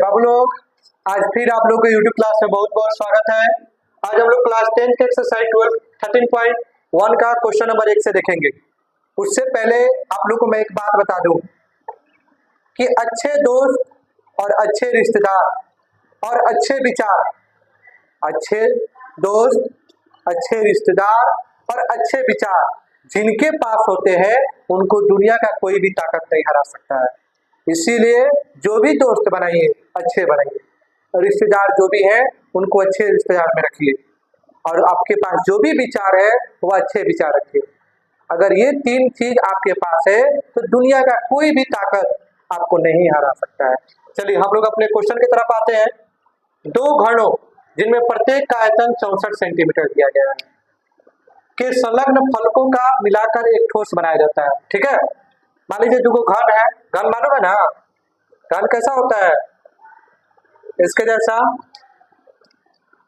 बाबू लोग, आज फिर आप लोग को यूट्यूब क्लास में बहुत बहुत स्वागत है। आज हम लोग क्लास 10 के एक्सरसाइज 12 13.1 का क्वेश्चन नंबर 1 से देखेंगे। उससे पहले आप लोग को मैं एक बात बता दूं कि अच्छे दोस्त और अच्छे रिश्तेदार और अच्छे विचार, अच्छे दोस्त, अच्छे रिश्तेदार और अच्छे विचार जिनके पास होते हैं उनको दुनिया का कोई भी ताकत नहीं हरा सकता है। इसीलिए जो भी दोस्त बनाइए अच्छे बनाइए, रिश्तेदार जो भी हैं उनको अच्छे रिश्तेदार में रखिए, और आपके पास जो भी विचार है वो अच्छे विचार रखिए। अगर ये 3 चीज आपके पास है तो दुनिया का कोई भी ताकत आपको नहीं हरा सकता है। चलिए हम लोग अपने क्वेश्चन की तरफ आते हैं। 2 घड़ों जिनमें प्रत्येक का आयतन 64 सेंटीमीटर दिया गया है के संलग्न फलकों का मिलाकर एक ठोस बनाया जाता है। ठीक है, मान लीजिए 2 घन है, घन मालूम है ना, घन कैसा होता है, इसके जैसा।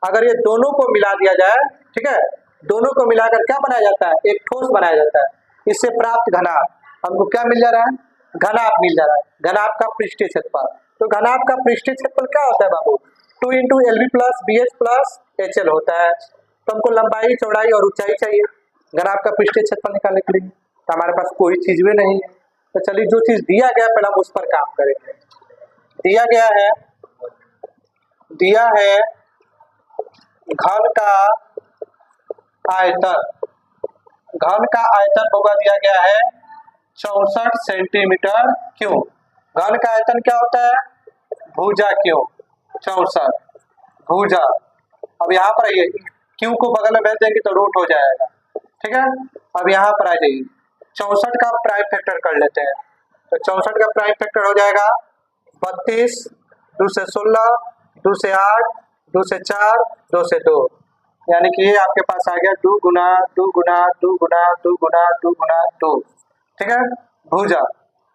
अगर ये दोनों को मिला दिया जाए, ठीक है, दोनों को मिलाकर क्या बनाया जाता है, एक ठोस बनाया जाता है। इससे प्राप्त घनाभ हमको क्या मिल जा रहा है, घनाभ मिल जा रहा है। घनाभ का पृष्ठीय क्षेत्रफल, तो घनाभ का पृष्ठीय क्षेत्रफल क्या होता है बाबू, 2 × LB + BH + HL होता है। तो हमको लंबाई, चौड़ाई और ऊंचाई चाहिए घनाभ का पृष्ठीय क्षेत्रफल निकालने के लिए। तो हमारे पास कोई चीज भी नहीं है, तो चलिए जो चीज दिया गया पहले हम उस पर काम करेंगे। दिया है घन का आयतन, घन का आयतन होगा दिया गया है 64 सेंटीमीटर क्यूब। घन का आयतन क्या होता है, भुजा क्यूब, 64 भुजा। अब यहाँ पर आइए, क्यू को बगल में भेज देंगे तो रूट हो जाएगा। ठीक है, अब यहाँ पर आ जाइए, 64 का प्राइम फैक्टर कर लेते हैं। तो 64 का प्राइम फैक्टर हो जाएगा 32, 2 से 16, 2 से 8, 2 से 4, 2 से 2, यानी कि ये आपके पास आ गया 2 गुना 2 गुना 2 गुना 2 गुना 2 गुना 2। ठीक है, भुजा।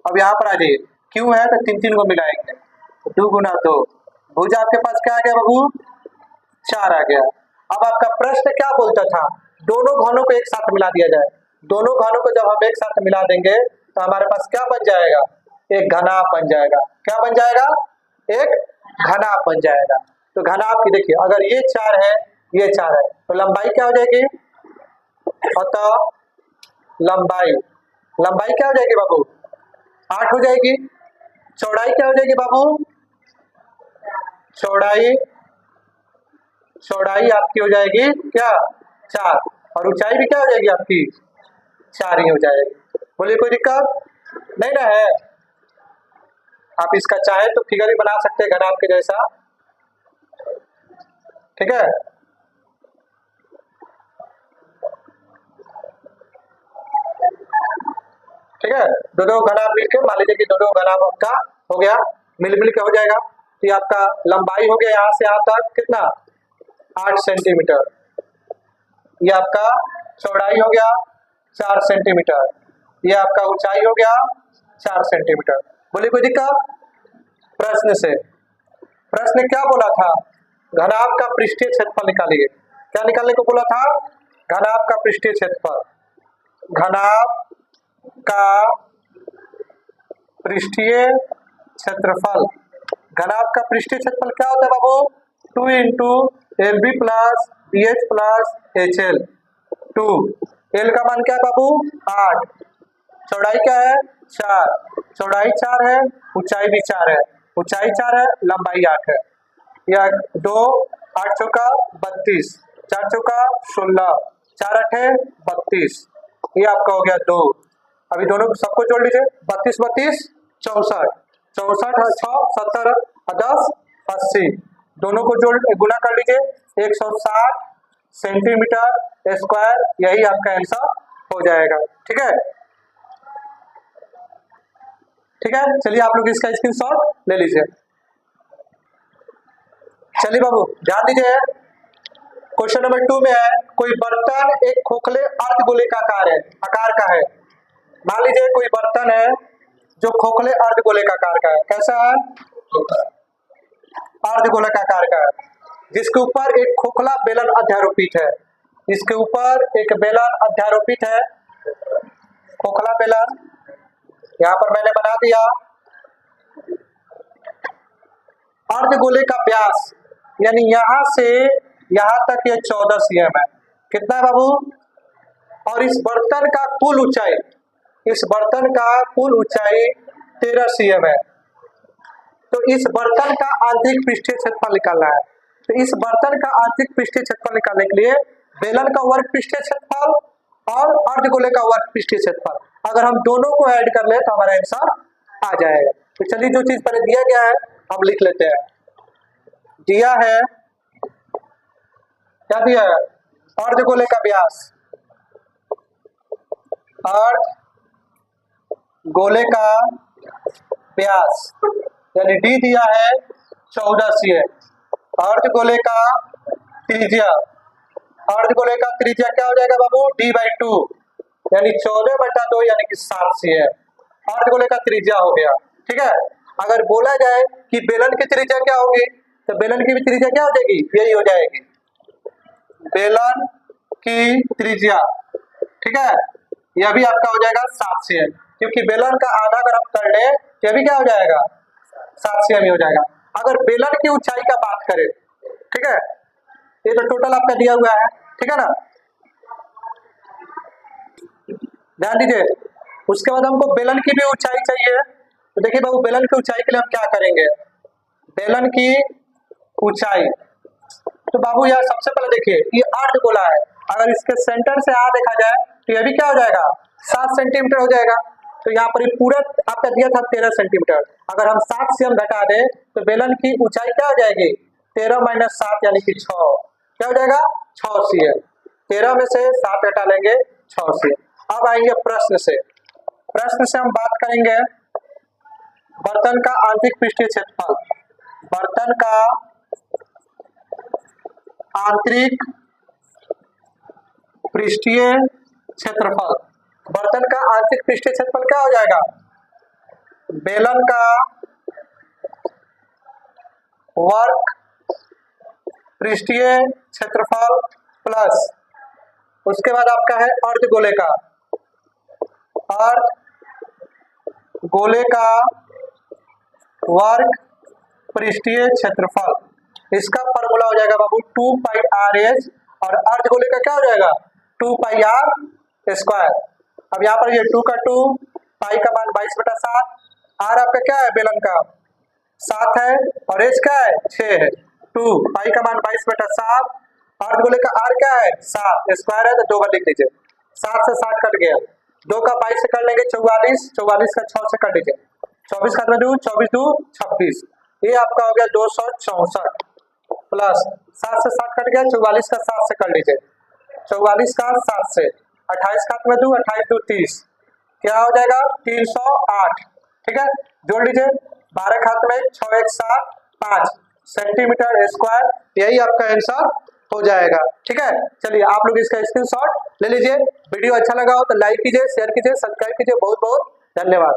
अब यहाँ पर आ जाइए, क्यों है तो 3 को मिलाएंगे, 2 गुना 2, भुजा आपके पास क्या आ गया बाबू, 4 आ गया। अब आपका प्रश्न क्या बोलता था, दोनों घनों को एक साथ मिला दिया जाए। दोनों घनों को जब हम एक साथ मिला देंगे तो हमारे पास क्या बन जाएगा, एक घनाभ बन जाएगा। क्या बन जाएगा, एक घनाभ बन जाएगा। तो घनाभ की देखिए, अगर ये 4 है, ये 4 है, तो लंबाई क्या हो जाएगी, अतः लंबाई क्या हो जाएगी बाबू, 8 हो जाएगी। चौड़ाई क्या हो जाएगी बाबू, चौड़ाई आपकी हो जाएगी क्या, 4, और ऊंचाई भी क्या हो जाएगी आपकी, 4 ही हो जाएगी। बोलिए कोई दिक्कत नहीं ना है। आप इसका चाहे तो फिगर भी बना सकते हैं घनाभ के जैसा। ठीक है, ठीक है, दो घनाभ मिलकर, मान लीजिए कि दो घनाभ आपका हो गया, मिल के हो जाएगा। तो ये आपका लंबाई हो गया यहाँ से यहाँ तक कितना, 8 सेंटीमीटर। ये आपका चौड़ाई हो गया 4 सेंटीमीटर। ये आपका ऊंचाई हो गया 4 सेंटीमीटर। बोलिए कोई दिक्कत। प्रश्न क्या बोला था, घनाभ का पृष्ठीय क्षेत्रफल निकालिए। क्या निकालने को बोला था, घनाभ का पृष्ठीय क्षेत्रफल। घनाभ का पृष्ठीय क्षेत्रफल, घनाभ का पृष्ठीय क्षेत्रफल क्या होता है बाबू, 2 × LB + BH + HL। 2, L का मान क्या है बाबू, 8, चौड़ाई क्या है 4, चौड़ाई 4 है, ऊंचाई भी 4 है, ऊंचाई 4 है, लंबाई 8 है। या 2, 8 चौका 32, 4 चौका 16, 4 8 32, ये आपका हो गया 2। अभी दोनों सबको जोड़ लीजिए, 32 32 64, 64 6 70 10 80, दोनों को जोड़ गुना कर लीजिए, 160 सेंटीमीटर स्क्वायर, यही आपका आंसर हो जाएगा। ठीक है, ठीक है, चलिए आप लोग इसका स्क्रीनशॉट ले लीजिए। चलिए बाबू ध्यान दीजिए, क्वेश्चन नंबर 2 में है, कोई बर्तन एक खोखले अर्धगोलाकार है, आकार का है। मान लीजिए कोई बर्तन है जो खोखले अर्धगोलाकार का है। कैसा है, अर्धगोलाकार का है, जिसके ऊपर एक खोखला बेलन अध्यारोपित है। इसके ऊपर एक बेलन अध्यारोपित है, खोखला बेलन यहाँ पर मैंने बना दिया। अर्धगोले का व्यास यानी यहां से यहां तक ये 14 cm है। कितना है बाबू? और इस बर्तन का कुल ऊंचाई, इस बर्तन का कुल ऊंचाई 13 cm है। तो इस बर्तन का आंतरिक पृष्ठीय क्षेत्रफल निकालना है। तो इस बर्तन का आंतरिक पृष्ठीय क्षेत्रफल निकालने के लिए बेलन का वर्ग पृष्ठीय क्षेत्रफल और अर्धगोले का वर्ग पृष्ठीय क्षेत्रफल, अगर हम दोनों को ऐड कर ले तो हमारा आंसर आ जाएगा। तो चलिए जो चीज पहले दिया गया है हम लिख लेते हैं। दिया है, क्या दिया है? अर्धगोले का व्यास, अर्धगोले का व्यास यानी डी दिया है 14 cm। अर्धगोले का त्रिज्या, अर्धगोले का त्रिज्या क्या हो जाएगा बाबू? d/2 यानी 14/2 यानी कि 7 cm अर्धगोले का त्रिज्या हो गया। ठीक है, अगर बोला जाए कि बेलन की त्रिज्या क्या होगी तो बेलन की भी त्रिज्या क्या हो जाएगी? यही हो जाएगी, बेलन की त्रिज्या। ठीक है, यह भी आपका हो जाएगा 7 cm, क्योंकि बेलन का आधा अगर हम कर ले तो भी क्या हो जाएगा? 7 cm ही हो जाएगा। अगर बेलन की ऊंचाई का बात करें, ठीक है, ये तो टोटल आपका दिया हुआ है, ठीक है ना, ध्यान दीजिए। उसके बाद हमको बेलन की भी ऊंचाई चाहिए। तो देखिए बाबू, बेलन की ऊंचाई के लिए हम क्या करेंगे? बेलन की ऊंचाई, तो बाबू यार सबसे पहले देखिए ये अर्धगोला है, अगर इसके सेंटर से आ देखा जाए तो ये भी क्या हो जाएगा? 7 सेंटीमीटर हो जाएगा। तो यहाँ पर पूरा आपका दिया था 13 सेंटीमीटर, अगर हम 7 cm घटा दें तो बेलन की ऊंचाई क्या हो जाएगी? 13 - 7 यानी कि 6, क्या हो जाएगा? 6 cm। 13 में से 7 घटा लेंगे, 6 cm। अब आएंगे प्रश्न से। प्रश्न से हम बात करेंगे बर्तन का आंतरिक पृष्ठीय क्षेत्रफल। बर्तन का आंतरिक पृष्ठीय क्षेत्रफल, बर्तन का आंतरिक पृष्ठीय क्षेत्रफल क्या हो जाएगा? बेलन का वर्ग पृष्ठीय क्षेत्रफल प्लस उसके बाद आपका है अर्धगोले का, अर्धगोले का वर्ग पृष्ठीय क्षेत्रफल। इसका फॉर्मूला हो जाएगा बाबू 2πr/h और अर्धगोले का क्या हो जाएगा? 2πr²। अब यहाँ पर ये 2 का 2, पाई का मान 22/7, आर आपका क्या है? बेलन का 7 है और एच क्या है? 6 है। 2 पाई का मान 22/7, अर्धगोले का आर क्या है? 7, स्क्वायर है तो 2 बार लिख लीजिए। 7 से 7 कट गया, 2 का 22 से कर लेंगे 44, 44 का 6 से कर लीजिए, 24 का 2, 24 2 26, ये आपका हो गया 264 प्लस 7 से 7 कट गया, 44 का 7 से कर लीजिए, 44 का 7 से, 28 का 2, 28 2 30, क्या हो जाएगा? 308। ठीक है, जोड़ लीजिए, 12 खात में 6 1 7 5 सेंटीमीटर स्क्वायर, यही आपका आंसर हो जाएगा। ठीक है, चलिए आप लोग इसका स्क्रीनशॉट ले लीजिए। वीडियो अच्छा लगा हो तो लाइक कीजिए, शेयर कीजिए, सब्सक्राइब कीजिए। बहुत बहुत धन्यवाद।